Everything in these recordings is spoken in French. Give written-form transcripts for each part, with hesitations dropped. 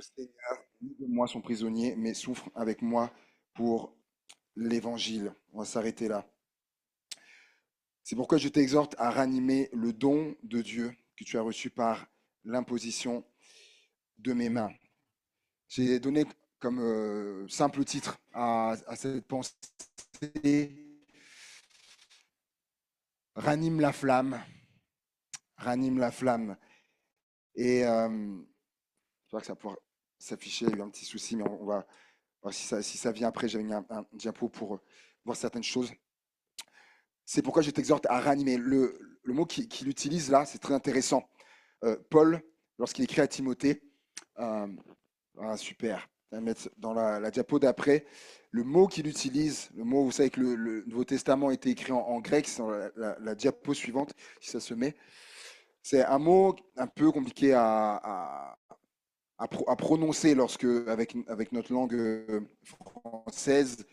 Seigneur, ni de moi sont prisonniers, mais souffrent avec moi pour l'évangile. On va s'arrêter là. C'est pourquoi je t'exhorte à ranimer le don de Dieu que tu as reçu par l'imposition de mes mains. J'ai donné comme simple titre à cette pensée, ranime la flamme, ranime la flamme. Et j'espère que ça pourra s'afficher, il y a eu un petit souci, mais on va voir si ça vient après. J'avais mis un diapo pour voir certaines choses. C'est pourquoi je t'exhorte à ranimer. Le mot qu'il utilise là, c'est très intéressant. Paul, lorsqu'il écrit à Timothée, euh, super, on va mettre dans la diapo d'après, le mot qu'il utilise, le mot, vous savez que le Nouveau Testament a été écrit en grec, c'est dans la diapo suivante, si ça se met. C'est un mot un peu compliqué à prononcer lorsque, avec notre langue française.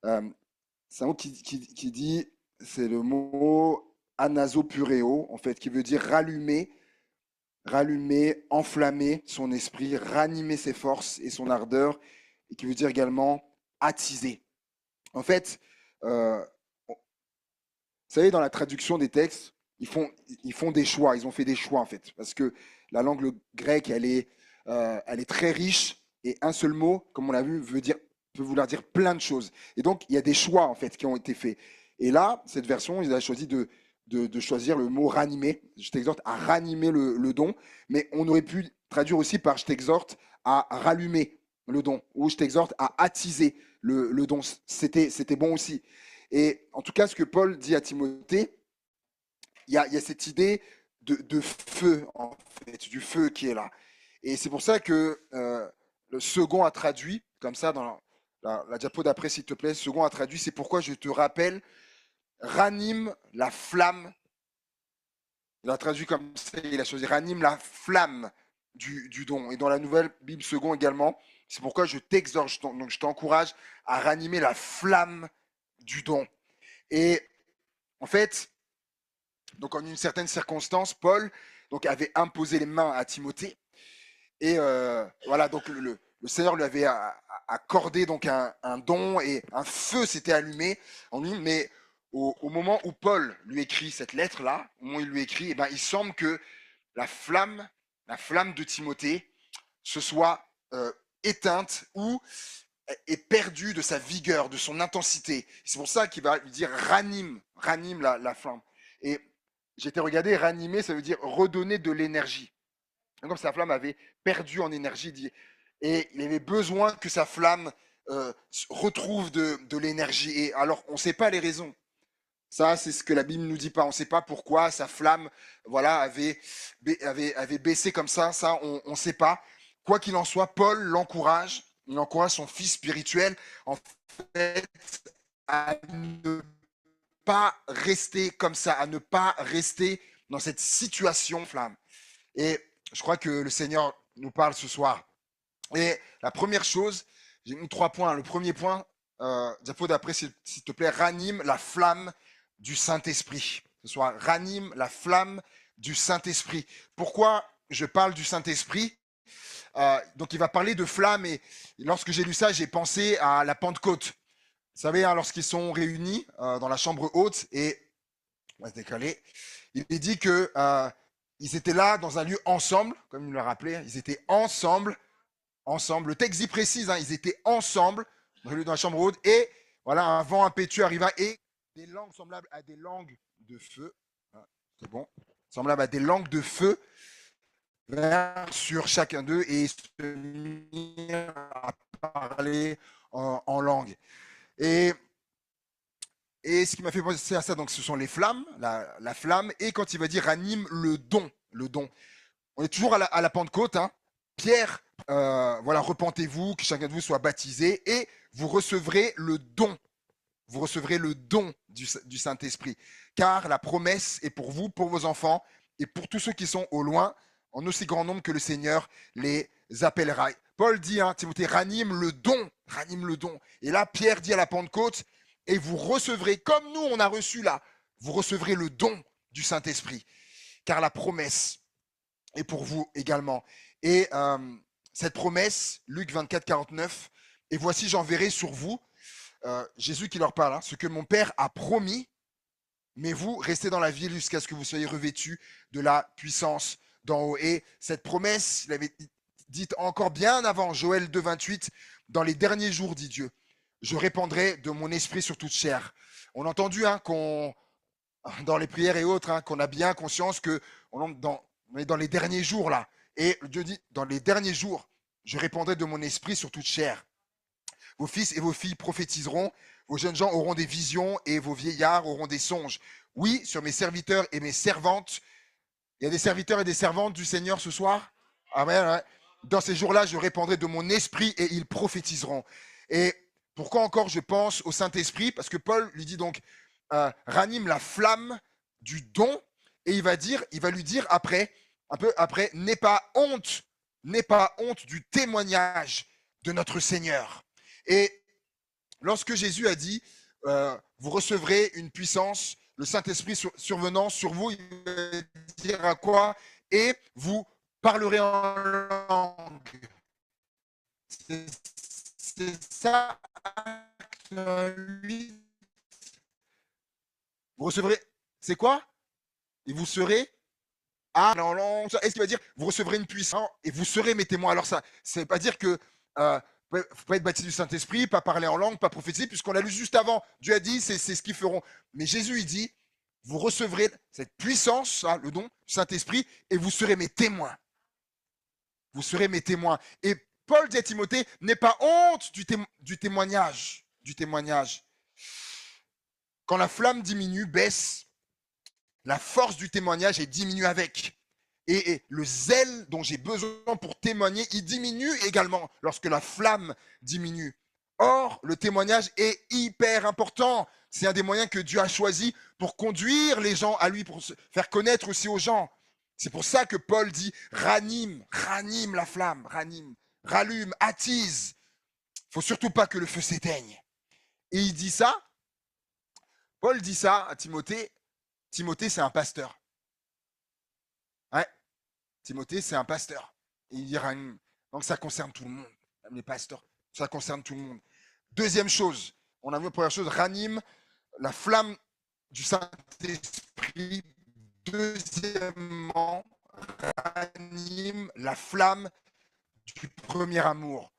Euh, c'est un mot qui dit, c'est le mot anasopureo, en fait, qui veut dire rallumer, rallumer, enflammer son esprit, ranimer ses forces et son ardeur, et qui veut dire également attiser. En fait, vous savez, dans la traduction des textes, ils font des choix, ils ont fait des choix en fait, parce que la langue grecque, elle est très riche, et un seul mot, comme on l'a vu, peut vouloir dire plein de choses. Et donc, il y a des choix en fait qui ont été faits. Et là, cette version, ils ont choisi de choisir le mot ranimer. Je t'exhorte à ranimer le don, mais on aurait pu traduire aussi par je t'exhorte à rallumer le don, ou je t'exhorte à attiser le don. C'était bon aussi. Et en tout cas, ce que Paul dit à Timothée, il y a cette idée de feu, en fait, du feu qui est là. Et c'est pour ça que le second a traduit, comme ça, dans la diapo d'après, s'il te plaît, le second a traduit, c'est pourquoi je te rappelle, ranime la flamme. Il a traduit comme ça, il a choisi ranime la flamme du don. Et dans la nouvelle Bible second également, c'est pourquoi je t'exhorte, donc je t'encourage à ranimer la flamme du don. Et en fait, donc en une certaine circonstance, Paul donc, avait imposé les mains à Timothée. Et voilà, donc le Seigneur lui avait accordé donc un don et un feu s'était allumé en lui. Mais au moment où Paul lui écrit cette lettre-là, au moment où il lui écrit, eh ben, il semble que la la flamme de Timothée se soit éteinte ou est perdue de sa vigueur, de son intensité. C'est pour ça qu'il va lui dire ranime, ranime la flamme. Et j'ai été regardé, ranimer, ça veut dire redonner de l'énergie. Comme sa flamme avait perdu en énergie, et il avait besoin que sa flamme retrouve de l'énergie. Et alors, on ne sait pas les raisons. Ça, c'est ce que la Bible ne nous dit pas. On ne sait pas pourquoi sa flamme, voilà, avait baissé comme ça. Ça, on ne sait pas. Quoi qu'il en soit, Paul l'encourage. Il encourage son fils spirituel, en fait, à ne pas rester comme ça, à ne pas rester dans cette situation flamme. Et je crois que le Seigneur nous parle ce soir. Et la première chose, j'ai mis 3 points. Le premier point, diapo d'après, s'il te plaît, ranime la flamme du Saint-Esprit. Ce soir, ranime la flamme du Saint-Esprit. Pourquoi je parle du Saint-Esprit? Donc, il va parler de flamme, et lorsque j'ai lu ça, j'ai pensé à la Pentecôte. Vous savez, hein, lorsqu'ils sont réunis dans la chambre haute, et on va se décaler, il est dit que ils étaient là dans un lieu ensemble, comme il me l'a rappelé, ils étaient ensemble, ensemble. Le texte dit précise, hein, ils étaient ensemble dans la chambre haute, et voilà, un vent impétueux arriva, et des langues semblables à des langues de feu, hein, c'est bon, semblables à des langues de feu, sur chacun d'eux, et ils se mirent à parler en langue. Et Et ce qui m'a fait penser à ça, donc, ce sont les flammes, la flamme, et quand il va dire anime le don, le don. On est toujours à la Pentecôte, hein. Pierre, voilà, repentez-vous, que chacun de vous soit baptisé, et vous recevrez le don. Vous recevrez le don du Saint-Esprit. Car la promesse est pour vous, pour vos enfants, et pour tous ceux qui sont au loin, en aussi grand nombre que le Seigneur les appellera. Paul dit, hein, Timothée, ranime le don, ranime le don. Et là, Pierre dit à la Pentecôte, et vous recevrez, comme nous on a reçu là, vous recevrez le don du Saint-Esprit. Car la promesse est pour vous également. Et cette promesse, Luc 24, 49, et voici j'enverrai sur vous, Jésus qui leur parle, hein, ce que mon Père a promis, mais vous restez dans la ville jusqu'à ce que vous soyez revêtus de la puissance d'en haut. Et cette promesse, il avait dite encore bien avant, Joël 2, 28, dans les derniers jours, dit Dieu, je répandrai de mon esprit sur toute chair. On a entendu hein, dans les prières et autres, hein, qu'on a bien conscience que on est dans les derniers jours là. Et Dieu dit, dans les derniers jours, je répandrai de mon esprit sur toute chair. Vos fils et vos filles prophétiseront, vos jeunes gens auront des visions et vos vieillards auront des songes. Oui, sur mes serviteurs et mes servantes. Il y a des serviteurs et des servantes du Seigneur ce soir. Amen. Ouais. Dans ces jours-là, je répandrai de mon esprit et ils prophétiseront. Et pourquoi encore je pense au Saint-Esprit? Parce que Paul lui dit donc, ranime la flamme du don, et il va lui dire après, un peu après, n'aie pas honte du témoignage de notre Seigneur. Et lorsque Jésus a dit, vous recevrez une puissance, le Saint-Esprit survenant sur vous, il va dire à quoi? Et vous parlerez en langue. C'est ça, vous recevrez, c'est quoi? Et vous serez en langue. Est-ce qu'il va dire, vous recevrez une puissance et vous serez mes témoins? Alors ça, ça ne veut pas dire que faut pas être baptisé du Saint-Esprit, pas parler en langue, pas prophétiser, puisqu'on l'a lu juste avant. Dieu a dit, c'est ce qu'ils feront. Mais Jésus, il dit, vous recevrez cette puissance, hein, le don du Saint-Esprit, et vous serez mes témoins. Vous serez mes témoins. Et Paul dit à Timothée, n'aie pas honte du témoignage. Du témoignage. Quand la flamme diminue, baisse, la force du témoignage est diminue avec. Et le zèle dont j'ai besoin pour témoigner, il diminue également lorsque la flamme diminue. Or, le témoignage est hyper important. C'est un des moyens que Dieu a choisi pour conduire les gens à lui, pour se faire connaître aussi aux gens. C'est pour ça que Paul dit ranime la flamme, rallume, attise. Il ne faut surtout pas que le feu s'éteigne. Et il dit ça, Paul dit ça à Timothée. Timothée, c'est un pasteur. Ouais. Timothée, c'est un pasteur. Et il dira, donc ça concerne tout le monde, même les pasteurs, ça concerne tout le monde. Deuxième chose, on a vu la première chose, ranime la flamme du Saint-Esprit. Deuxièmement, ranime la flamme du premier amour.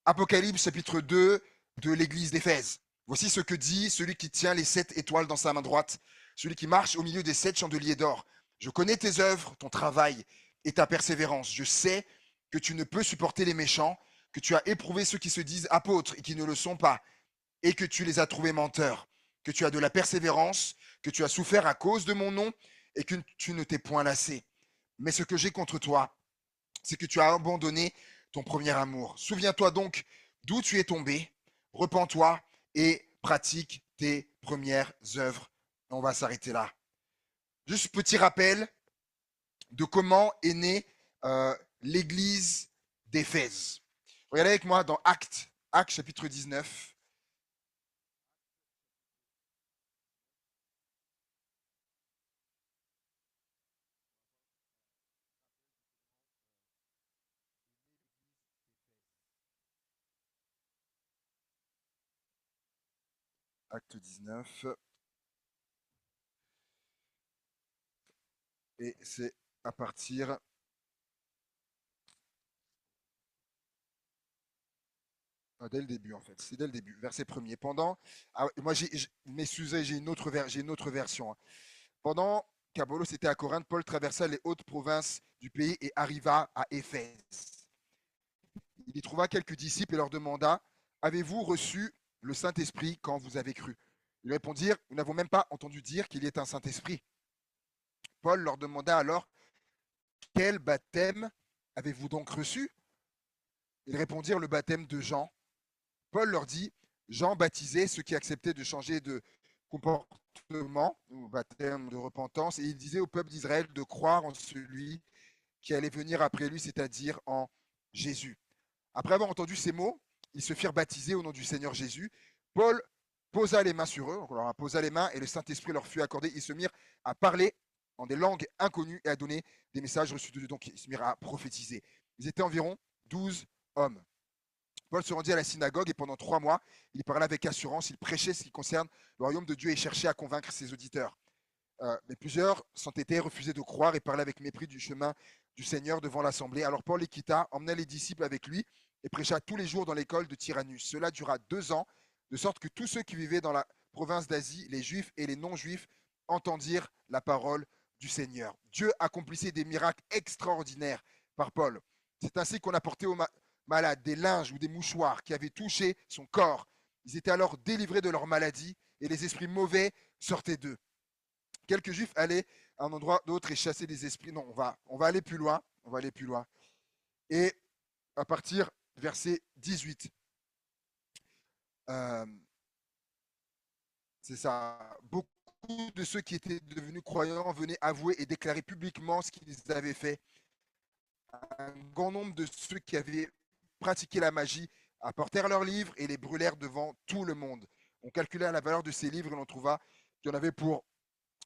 Apocalypse chapitre 2 de l'église d'Éphèse. Voici ce que dit celui qui tient les 7 étoiles dans sa main droite, celui qui marche au milieu des 7 chandeliers d'or. Je connais tes œuvres, ton travail et ta persévérance. Je sais que tu ne peux supporter les méchants, que tu as éprouvé ceux qui se disent apôtres et qui ne le sont pas, et que tu les as trouvés menteurs, que tu as de la persévérance, que tu as souffert à cause de mon nom et que tu ne t'es point lassé. Mais ce que j'ai contre toi, c'est que tu as abandonné ton premier amour. Souviens-toi donc d'où tu es tombé, repens-toi et pratique tes premières œuvres. On va s'arrêter là. Juste petit rappel de comment est née l'église d'Éphèse. Regardez avec moi dans Actes chapitre 19. Acte 19. Et c'est à partir dès le début en fait. C'est dès le début, verset premier. Moi m'excusez, j'ai une autre version. Hein. Pendant qu'Apollos était à Corinthe, Paul traversa les hautes provinces du pays et arriva à Éphèse. Il y trouva quelques disciples et leur demanda, avez-vous reçu le Saint-Esprit quand vous avez cru? Ils répondirent, nous n'avons même pas entendu dire qu'il y ait un Saint-Esprit. Paul leur demanda alors, quel baptême avez-vous donc reçu? Ils répondirent, le baptême de Jean. Paul leur dit, Jean baptisait ceux qui acceptaient de changer de comportement, au baptême de repentance, et il disait au peuple d'Israël de croire en celui qui allait venir après lui, c'est-à-dire en Jésus. Après avoir entendu ces mots, ils se firent baptiser au nom du Seigneur Jésus. Paul posa les mains sur eux, on leur posa les mains et le Saint-Esprit leur fut accordé. Ils se mirent à parler en des langues inconnues et à donner des messages reçus de Dieu. Donc ils se mirent à prophétiser. Ils étaient environ 12 hommes. Paul se rendit à la synagogue et pendant 3 mois, il parlait avec assurance, il prêchait ce qui concerne le royaume de Dieu et cherchait à convaincre ses auditeurs. Mais plusieurs s'entêtaient, refusaient de croire et parlaient avec mépris du chemin du Seigneur devant l'assemblée. Alors Paul les quitta, emmena les disciples avec lui et prêcha tous les jours dans l'école de Tyrannus. Cela dura 2 ans, de sorte que tous ceux qui vivaient dans la province d'Asie, les Juifs et les non-Juifs, entendirent la parole du Seigneur. Dieu accomplissait des miracles extraordinaires par Paul. C'est ainsi qu'on apportait aux malades des linges ou des mouchoirs qui avaient touché son corps. Ils étaient alors délivrés de leur maladie et les esprits mauvais sortaient d'eux. Quelques juifs allaient à un endroit d'autre et chassaient des esprits. Non, on va aller plus loin. On va aller plus loin. Et à partir du verset 18, euh, c'est ça. Beaucoup de ceux qui étaient devenus croyants venaient avouer et déclarer publiquement ce qu'ils avaient fait. Un grand nombre de ceux qui avaient pratiqué la magie apportèrent leurs livres et les brûlèrent devant tout le monde. On calcula la valeur de ces livres et l'on trouva qu'il y en avait pour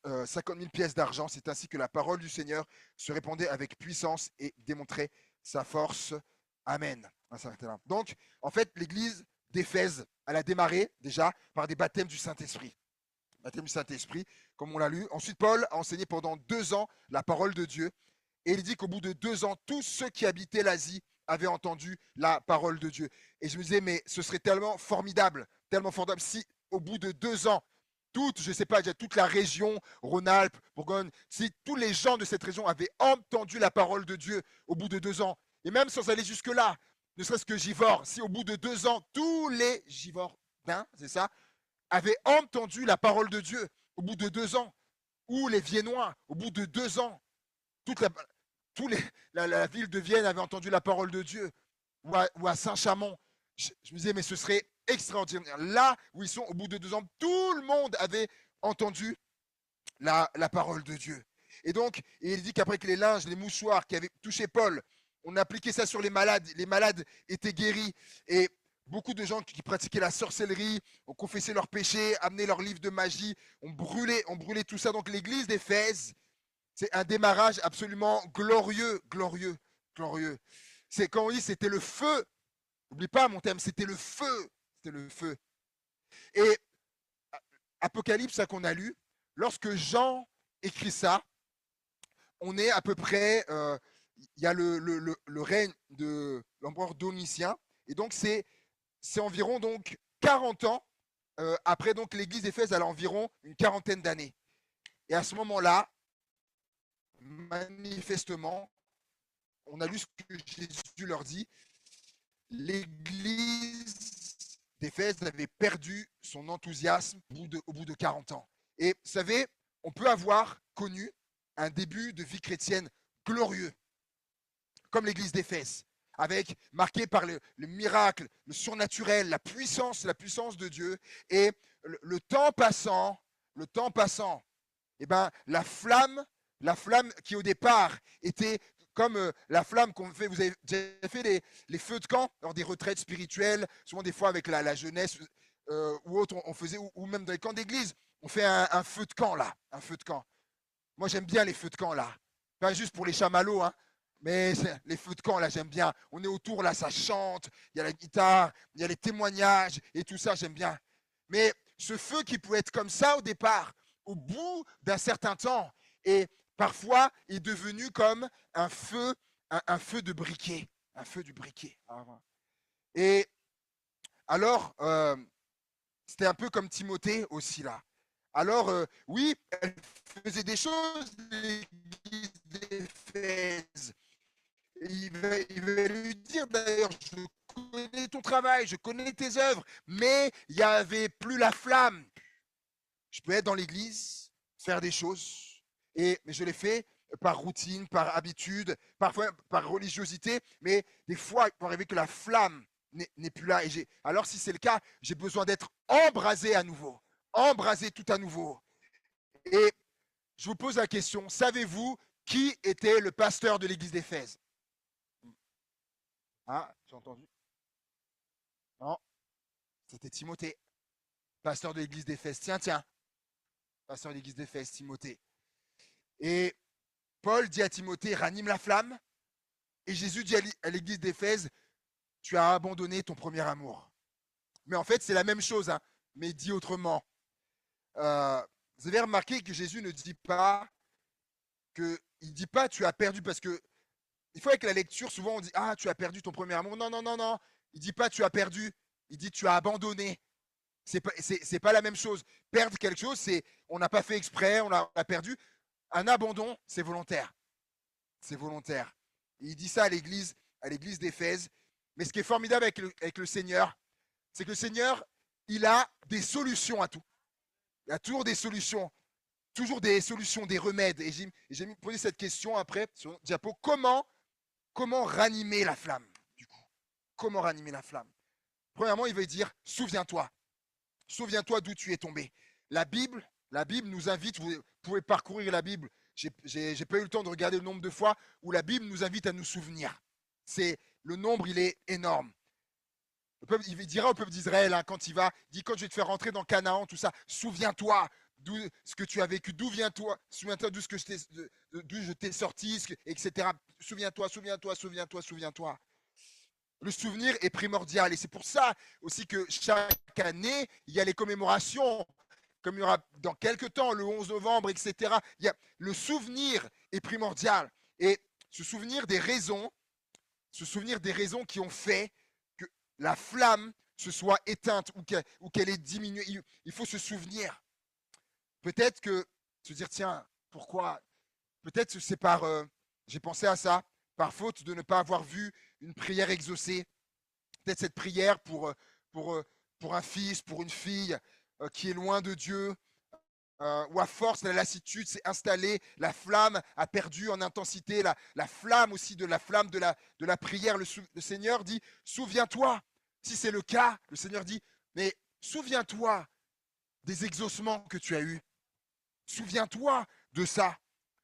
50 000 pièces d'argent. C'est ainsi que la parole du Seigneur se répandait avec puissance et démontrait sa force. Amen. Donc, en fait, l'église d'Éphèse, elle a démarré déjà par des baptêmes du Saint-Esprit. Baptême du Saint-Esprit, comme on l'a lu. Ensuite, Paul a enseigné pendant 2 ans la parole de Dieu. Et il dit qu'au bout de 2 ans, tous ceux qui habitaient l'Asie avaient entendu la parole de Dieu. Et je me disais, mais ce serait tellement formidable si au bout de 2 ans, je ne sais pas, toute la région, Rhône-Alpes, Bourgogne, si tous les gens de cette région avaient entendu la parole de Dieu au bout de 2 ans, et même sans aller jusque-là, ne serait-ce que Givors, si au bout de 2 ans, tous les Givordains, c'est ça, avaient entendu la parole de Dieu au bout de 2 ans, ou les Viennois, au bout de 2 ans, toute la ville de Vienne avait entendu la parole de Dieu, ou à Saint-Chamond. Je me disais, mais ce serait extraordinaire. Là où ils sont, au bout de 2 ans, tout le monde avait entendu la parole de Dieu. Et donc, il dit qu'après que les linges, les mouchoirs qui avaient touché Paul, on appliquait ça sur les malades étaient guéris. Et beaucoup de gens qui pratiquaient la sorcellerie, ont confessé leurs péchés, amené leurs livres de magie, ont brûlé tout ça. Donc l'église d'Éphèse, c'est un démarrage absolument glorieux, glorieux, glorieux. C'est quand on dit c'était le feu. N'oublie pas mon thème, c'était le feu. C'était le feu. Et Apocalypse, ça qu'on a lu, lorsque Jean écrit ça, on est à peu près, il y a le règne de l'empereur Domitien, et donc c'est environ donc 40 ans après donc l'église d'Éphèse, elle a environ une quarantaine d'années. Et à ce moment-là, manifestement, on a lu ce que Jésus leur dit, l'église d'Éphèse avait perdu son enthousiasme au bout de 40 ans. Et vous savez, on peut avoir connu un début de vie chrétienne glorieux, comme l'église d'Éphèse, avec marqué par le miracle, le surnaturel, la puissance de Dieu. Et le temps passant, eh ben, la flamme qui au départ était comme la flamme qu'on fait, vous avez déjà fait les feux de camp lors des retraites spirituelles, souvent des fois avec la jeunesse ou autre, on faisait, ou même dans les camps d'église, on fait un feu de camp là, un feu de camp. Moi j'aime bien les feux de camp là, pas juste pour les chamallows, hein, mais les feux de camp là j'aime bien. On est autour là, ça chante, il y a la guitare, il y a les témoignages et tout ça j'aime bien. Mais ce feu qui pouvait être comme ça au départ, au bout d'un certain temps, et parfois est devenu comme un feu de briquet, un feu du briquet. Et alors, c'était un peu comme Timothée aussi là. Alors, oui, elle faisait des choses, l'église d'Éphèse. Il va lui dire d'ailleurs, je connais ton travail, je connais tes œuvres, mais il n'y avait plus la flamme. Je peux être dans l'église, faire des choses, mais je les fais par routine, par habitude, parfois par religiosité, mais des fois, il peut arriver que la flamme n'est plus là. Alors, si c'est le cas, j'ai besoin d'être embrasé à nouveau, embrasé tout à nouveau. Et je vous pose la question, savez-vous qui était le pasteur de l'église d'Éphèse? Ah, j'ai entendu. Non, c'était Timothée, pasteur de l'église d'Éphèse. Tiens, pasteur de l'église d'Éphèse, Timothée. Et Paul dit à Timothée, ranime la flamme, Et Jésus dit à l'église d'Éphèse, tu as abandonné ton premier amour. Mais en fait, c'est la même chose, hein, mais dit autrement. Euh, vous avez remarqué que Jésus ne dit pas il dit pas tu as perdu parce que il faut avec la lecture, souvent on dit ah tu as perdu ton premier amour. Non, non, non, non. Il dit pas tu as perdu, il dit tu as abandonné. C'est pas la même chose. Perdre quelque chose, c'est on n'a pas fait exprès, on a perdu. Un abandon, c'est volontaire. C'est volontaire. Et il dit ça à l'église d'Éphèse. Mais ce qui est formidable avec le Seigneur, c'est que le Seigneur, il a des solutions à tout. Il y a toujours des solutions, des remèdes. Et j'ai posé cette question après sur le diapo. Comment ranimer la flamme, du coup? Comment ranimer la flamme? Premièrement, il veut dire, souviens-toi. Souviens-toi d'où tu es tombé. La Bible nous invite, vous pouvez parcourir la Bible. J'ai pas eu le temps de regarder le nombre de fois où la Bible nous invite à nous souvenir. Le nombre, il est énorme. Il dira au peuple d'Israël, hein, quand il dit quand je vais te faire rentrer dans Canaan, tout ça, souviens-toi d'où ce que tu as vécu, d'où viens-toi, souviens-toi d'où je t'ai sorti, etc. Souviens-toi, souviens-toi, souviens-toi, souviens-toi. Le souvenir est primordial et c'est pour ça aussi que chaque année, il y a les commémorations, comme il y aura dans quelques temps, le 11 novembre, etc. Le souvenir est primordial et se souvenir des raisons qui ont fait que la flamme se soit éteinte ou qu'elle ait diminué. Il faut se souvenir. Peut-être que se dire, tiens, pourquoi? Peut-être c'est j'ai pensé à ça, par faute de ne pas avoir vu une prière exaucée. Peut-être cette prière pour, pour un fils, pour une fille qui est loin de Dieu, où à force la lassitude s'est installée, la flamme a perdu en intensité, la flamme aussi de la flamme de la prière. Le Seigneur dit, souviens-toi. Si c'est le cas, le Seigneur dit, mais souviens-toi des exaucements que tu as eus. Souviens-toi de ça.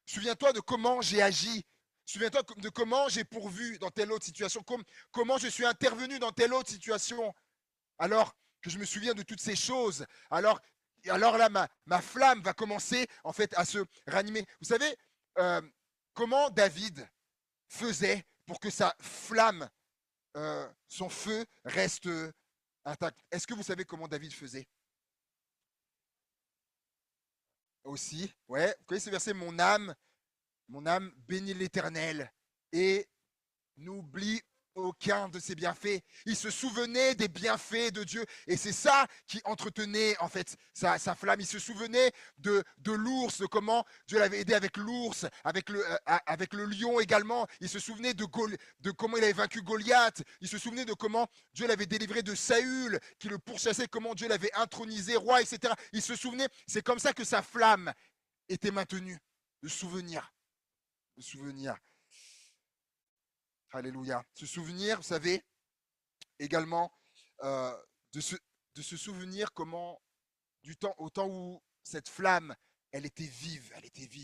Souviens-toi de comment j'ai agi. Souviens-toi de comment j'ai pourvu dans telle autre situation. Comment je suis intervenu dans telle autre situation. Alors que je me souviens de toutes ces choses. Alors là, ma flamme va commencer en fait à se ranimer. Vous savez comment David faisait pour que sa flamme, son feu reste intact? Est-ce que vous savez comment David faisait aussi? Ouais, vous connaissez ce verset, mon âme bénit l'Éternel et n'oublie aucun de ses bienfaits. Il se souvenait des bienfaits de Dieu. Et c'est ça qui entretenait en fait sa flamme. Il se souvenait de l'ours, de comment Dieu l'avait aidé avec l'ours, avec le lion également. Il se souvenait de comment il avait vaincu Goliath. Il se souvenait de comment Dieu l'avait délivré de Saül, qui le pourchassait, comment Dieu l'avait intronisé roi, etc. Il se souvenait, c'est comme ça que sa flamme était maintenue. Le souvenir. Le souvenir. Alléluia. Se souvenir, vous savez, également, euh, de, se, de se souvenir comment, au temps où cette flamme, elle était vive,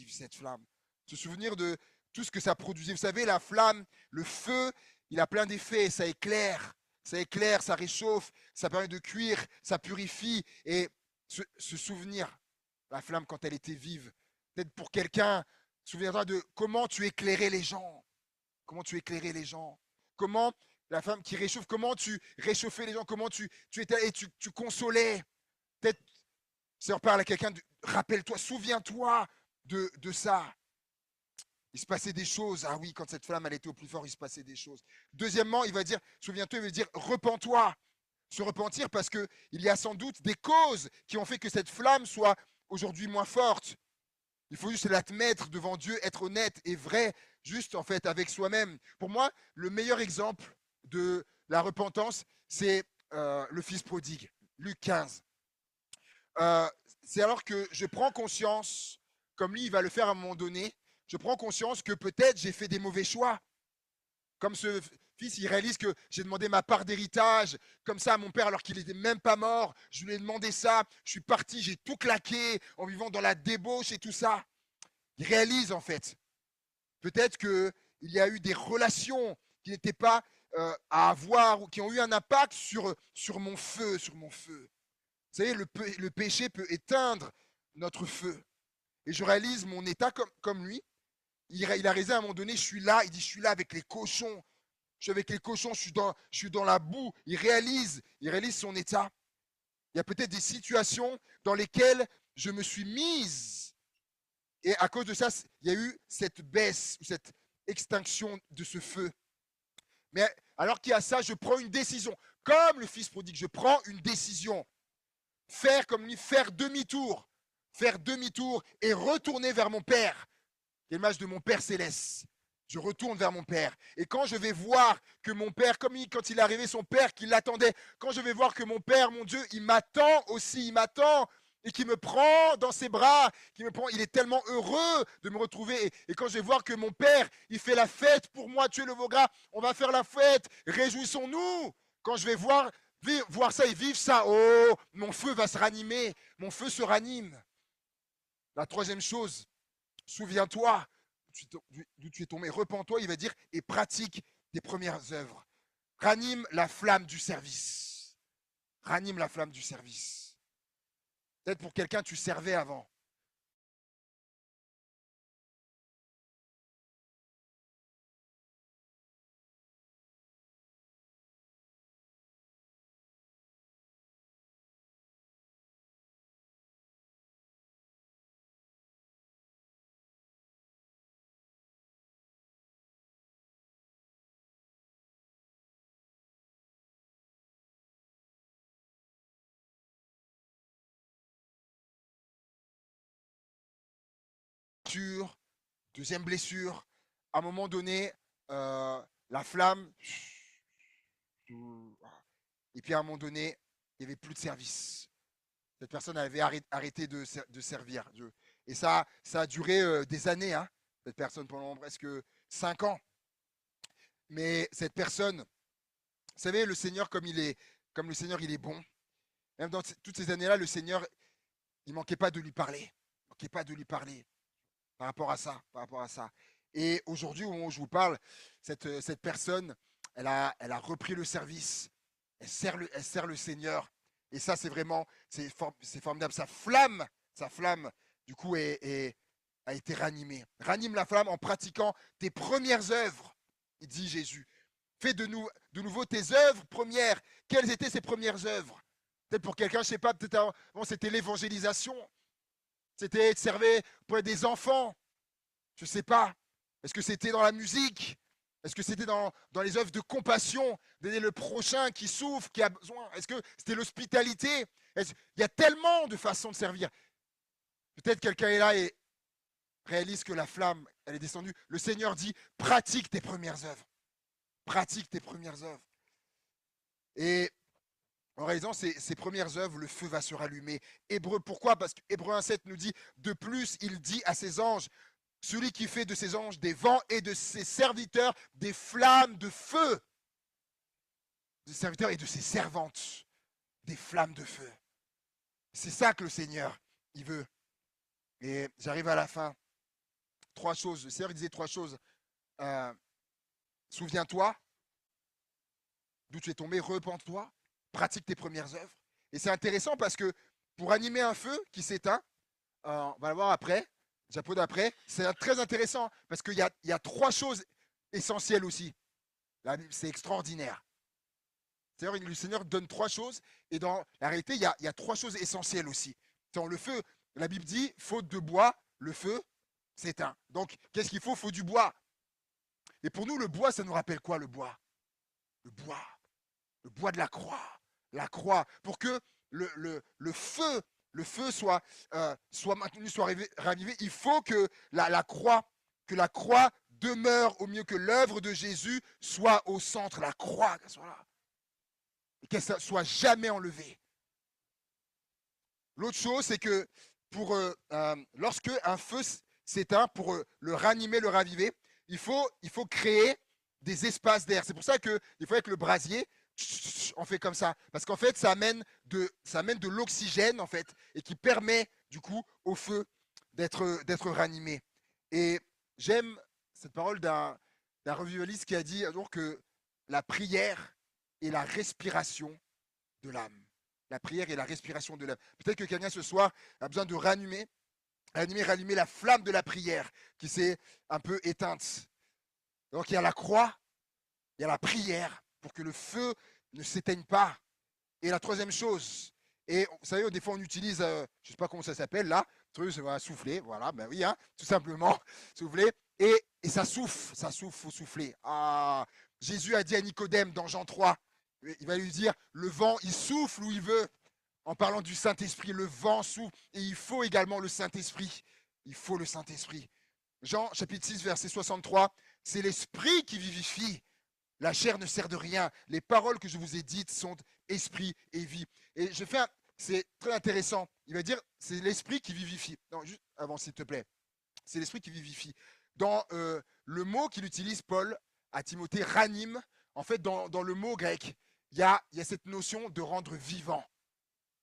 cette flamme. Se souvenir de tout ce que ça produisait. Vous savez, la flamme, le feu, il a plein d'effets. Ça éclaire, ça réchauffe, ça permet de cuire, ça purifie. Et se souvenir, la flamme, quand elle était vive, peut-être pour quelqu'un, souviendra de comment tu éclairais les gens. Comment tu éclairais les gens? Comment la femme qui réchauffe, comment tu réchauffais les gens? Comment tu étais et tu consolais? Peut-être, si on parle à quelqu'un, rappelle-toi, souviens-toi de ça. Il se passait des choses. Ah oui, quand cette flamme, elle était au plus fort, il se passait des choses. Deuxièmement, il va dire, souviens-toi, il veut dire, repens-toi. Se repentir parce qu'il y a sans doute des causes qui ont fait que cette flamme soit aujourd'hui moins forte. Il faut juste l'admettre devant Dieu, être honnête et vrai, juste en fait avec soi-même. Pour moi, le meilleur exemple de la repentance, c'est le fils prodigue, Luc 15. C'est alors que je prends conscience, comme lui, il va le faire à un moment donné, je prends conscience que peut-être j'ai fait des mauvais choix. Comme ce fils, il réalise que j'ai demandé ma part d'héritage, comme ça à mon père alors qu'il n'était même pas mort. Je lui ai demandé ça, je suis parti, j'ai tout claqué en vivant dans la débauche et tout ça. Il réalise en fait. Peut-être qu'il y a eu des relations qui n'étaient pas à avoir ou qui ont eu un impact sur mon feu, sur mon feu. Vous savez, le péché peut éteindre notre feu. Et je réalise mon état comme lui. Il a réalisé à un moment donné, je suis là, il dit, je suis là avec les cochons. Je suis avec les cochons, je suis dans la boue. Il réalise son état. Il y a peut-être des situations dans lesquelles je me suis mise. Et à cause de ça, il y a eu cette baisse, cette extinction de ce feu. Mais alors qu'il y a ça, je prends une décision. Comme le fils prodigue, je prends une décision. Faire comme lui, faire demi-tour. Faire demi-tour et retourner vers mon Père. L'image de mon Père céleste. Je retourne vers mon Père. Et quand je vais voir que mon Père, quand il est arrivé, son Père qui l'attendait, quand je vais voir que mon Père, mon Dieu, il m'attend aussi, il m'attend et qui me prend dans ses bras, il est tellement heureux de me retrouver. Et quand je vais voir que mon Père, il fait la fête pour moi, tu es le Vaugras, on va faire la fête, réjouissons-nous. Quand je vais voir ça et vivre ça, oh, mon feu va se ranimer, mon feu se ranime. La troisième chose, souviens-toi d'où tu es tombé, repens-toi, il va dire, et pratique tes premières œuvres. Ranime la flamme du service. Ranime la flamme du service. Peut-être pour quelqu'un, tu servais avant. Deuxième blessure, à un moment donné, la flamme, et puis à un moment donné, il n'y avait plus de service. Cette personne avait arrêté de servir Dieu. Et ça a duré des années, hein, cette personne, pendant presque 5 ans. Mais cette personne, vous savez, le Seigneur, comme le Seigneur, il est bon. Même dans toutes ces années-là, le Seigneur, il ne manquait pas de lui parler. Il ne manquait pas de lui parler par rapport à ça, par rapport à ça. Et aujourd'hui, au moment où je vous parle, cette personne, elle a repris le service. Elle sert le Seigneur. Et ça, c'est vraiment, c'est formidable. Sa flamme, du coup, a été ranimée. Ranime la flamme en pratiquant tes premières œuvres, il dit Jésus. Fais de nouveau tes œuvres premières. Quelles étaient ces premières œuvres? Peut-être pour quelqu'un, je ne sais pas, peut-être bon, c'était l'évangélisation. C'était de servir pour des enfants. Je ne sais pas. Est-ce que c'était dans la musique? Est-ce que c'était dans les œuvres de compassion, d'aider le prochain qui souffre, qui a besoin? Est-ce que c'était l'hospitalité? Il y a tellement de façons de servir. Peut-être quelqu'un est là et réalise que la flamme, elle est descendue. Le Seigneur dit, pratique tes premières œuvres. Pratique tes premières œuvres. Et en réalisant ces premières œuvres, le feu va se rallumer. Pourquoi? Parce que Hébreux 1,7 nous dit, de plus, il dit à ses anges, celui qui fait de ses anges des vents et de ses serviteurs des flammes de feu. Des serviteurs et de ses servantes, des flammes de feu. C'est ça que le Seigneur, il veut. Et j'arrive à la fin. 3 choses. Le Seigneur il disait 3 choses. Souviens-toi d'où tu es tombé, repens-toi, pratique tes premières œuvres. Et c'est intéressant parce que pour animer un feu qui s'éteint, on va le voir après, diapo d'après, c'est très intéressant parce qu'il y a 3 choses essentielles aussi. C'est extraordinaire. C'est-à-dire, le Seigneur donne 3 choses et dans la réalité, il y a 3 choses essentielles aussi. Dans le feu, la Bible dit, faute de bois, le feu s'éteint. Donc, qu'est-ce qu'il faut? Il faut du bois. Et pour nous, le bois, ça nous rappelle quoi, le bois? Le bois de la croix. La croix. Pour que le feu soit maintenu, soit ravivé, il faut que la croix demeure au mieux, que l'œuvre de Jésus soit au centre, la croix, qu'elle soit là. Et qu'elle ne soit jamais enlevée. L'autre chose, c'est que lorsque un feu s'éteint, pour le ranimer, le raviver, il faut créer des espaces d'air. C'est pour ça qu'il faut avec le brasier, on fait comme ça. Parce qu'en fait, ça amène de l'oxygène, en fait, et qui permet, du coup, au feu d'être ranimé. Et j'aime cette parole d'un revivaliste qui a dit un jour que la prière est la respiration de l'âme. La prière est la respiration de l'âme. Peut-être que quelqu'un ce soir a besoin de ranimer rallumer la flamme de la prière qui s'est un peu éteinte. Donc il y a la croix, il y a la prière pour que le feu ne s'éteigne pas. Et la troisième chose, et vous savez, des fois on utilise, je ne sais pas comment ça s'appelle là, truc, voilà, souffler, voilà, ben oui, hein, tout simplement, souffler, et ça souffle, faut souffler. Ah, Jésus a dit à Nicodème dans Jean 3, il va lui dire, le vent, il souffle où il veut, en parlant du Saint-Esprit, le vent souffle, et il faut également le Saint-Esprit, il faut le Saint-Esprit. Jean chapitre 6, verset 63, c'est l'Esprit qui vivifie. La chair ne sert de rien. Les paroles que je vous ai dites sont esprit et vie. Et c'est très intéressant. Il va dire, c'est l'esprit qui vivifie. Non, juste avant, s'il te plaît. C'est l'esprit qui vivifie. Dans le mot qu'il utilise, Paul, à Timothée, ranime, en fait, dans le mot grec, il y a cette notion de rendre vivant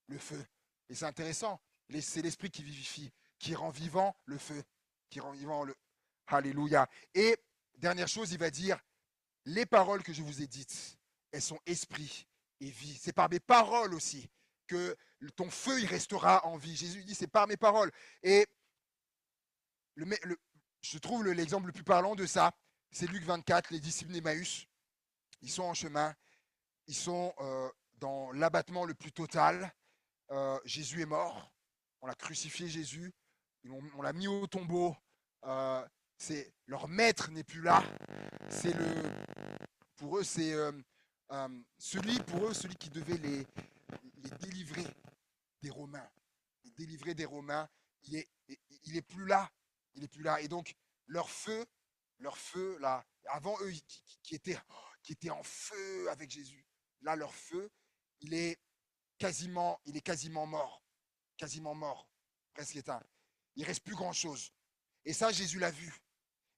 le feu. Et c'est intéressant. C'est l'esprit qui vivifie, qui rend vivant le feu, qui rend vivant le... Alléluia. Et dernière chose, il va dire, les paroles que je vous ai dites, elles sont esprit et vie. C'est par mes paroles aussi que ton feu, il restera en vie. Jésus dit, c'est par mes paroles. Et je trouve l'exemple le plus parlant de ça, c'est Luc 24, les disciples d'Emmaüs. Ils sont en chemin, ils sont dans l'abattement le plus total. Jésus est mort, on l'a crucifié Jésus, on l'a mis au tombeau. Leur maître n'est plus là. Pour eux, c'est celui qui devait les délivrer des Romains. Les délivrer des Romains, il est plus là. Il est plus là. Et donc, leur feu là, avant eux, qui étaient en feu avec Jésus, là, leur feu, il est quasiment mort. Quasiment mort. Presque éteint. Il ne reste plus grand-chose. Et ça, Jésus l'a vu.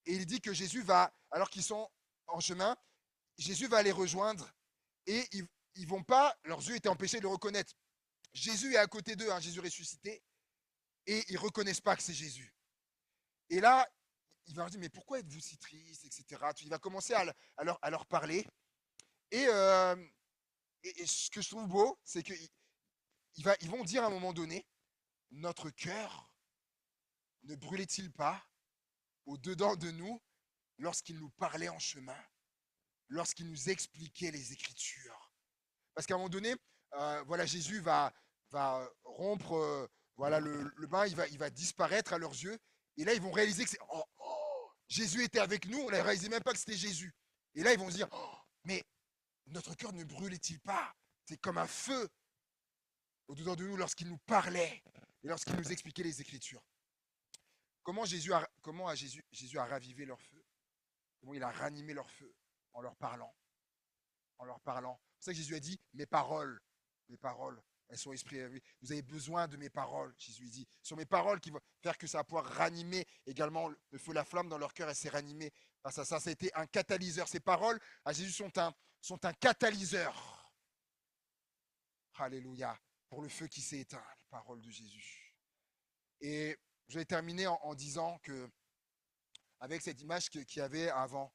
Et il dit que Jésus va, alors qu'ils sont en chemin, Jésus va les rejoindre et ils vont pas, leurs yeux étaient empêchés de le reconnaître. Jésus est à côté d'eux, hein, Jésus ressuscité, et ils ne reconnaissent pas que c'est Jésus. Et là, il va leur dire, mais pourquoi êtes-vous si tristes, etc. Il va commencer à leur parler. Et ce que je trouve beau, c'est qu'ils vont dire à un moment donné, notre cœur ne brûlait-il pas au-dedans de nous lorsqu'il nous parlait en chemin, lorsqu'il nous expliquait les Écritures. Parce qu'à un moment donné, voilà, Jésus va rompre voilà, le bain, il va disparaître à leurs yeux. Et là, ils vont réaliser que Jésus était avec nous, on ne réalisait même pas que c'était Jésus. Et là, ils vont se dire, mais notre cœur ne brûlait-il pas? C'est comme un feu au-dedans de nous lorsqu'il nous parlait et lorsqu'il nous expliquait les Écritures. Comment Jésus a ravivé leur feu? Comment il a ranimé leur feu? En leur parlant. En leur parlant. C'est ça que Jésus a dit, mes paroles, elles sont esprit et vie. Vous avez besoin de mes paroles, Jésus dit. Ce sont mes paroles qui vont faire que ça va pouvoir ranimer également le feu, la flamme dans leur cœur, elle s'est ranimée. Ça a été un catalyseur. Ces paroles à Jésus sont un catalyseur. Alléluia. Pour le feu qui s'est éteint, les paroles de Jésus. Et je vais terminer en disant que, avec cette image qu'il y avait avant,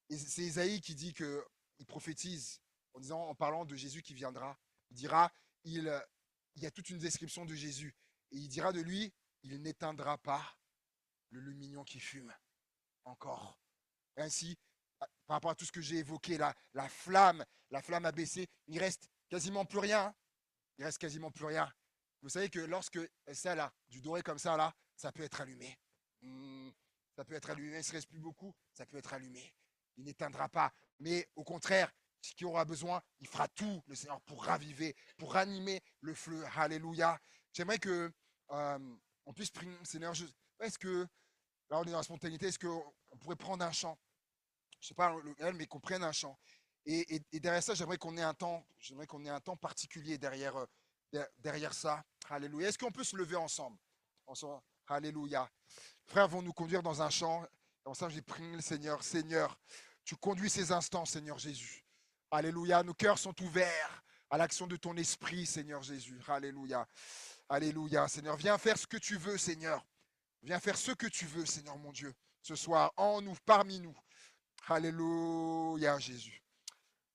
c'est Isaïe qui dit il prophétise en parlant de Jésus qui viendra. Il dira, il y a toute une description de Jésus. Et il dira de lui, il n'éteindra pas le lumignon qui fume encore. Et ainsi, par rapport à tout ce que j'ai évoqué, la flamme a baissé, il reste quasiment plus rien. Il reste quasiment plus rien. Vous savez que lorsque ça là, du doré comme ça là, ça peut être allumé. Ça peut être allumé, il ne se reste plus beaucoup, ça peut être allumé. Il n'éteindra pas. Mais au contraire, ce qu'il aura besoin, il fera tout, le Seigneur, pour raviver, pour ranimer le feu. Alléluia. J'aimerais que on puisse prier, Seigneur. Est-ce que, là on est dans la spontanéité, est-ce qu'on pourrait prendre un chant? Je ne sais pas lequel, mais qu'on prenne un chant. Et derrière ça, j'aimerais qu'on ait un temps particulier derrière ça. Alléluia. Est-ce qu'on peut se lever ensemble? Alléluia. Frères vont nous conduire dans un chant. Et ensemble, j'ai prié le Seigneur. Seigneur, tu conduis ces instants, Seigneur Jésus. Alléluia. Nos cœurs sont ouverts à l'action de ton esprit, Seigneur Jésus. Alléluia. Alléluia. Seigneur, viens faire ce que tu veux, Seigneur. Viens faire ce que tu veux, Seigneur mon Dieu. Ce soir, en nous, parmi nous. Alléluia, Jésus.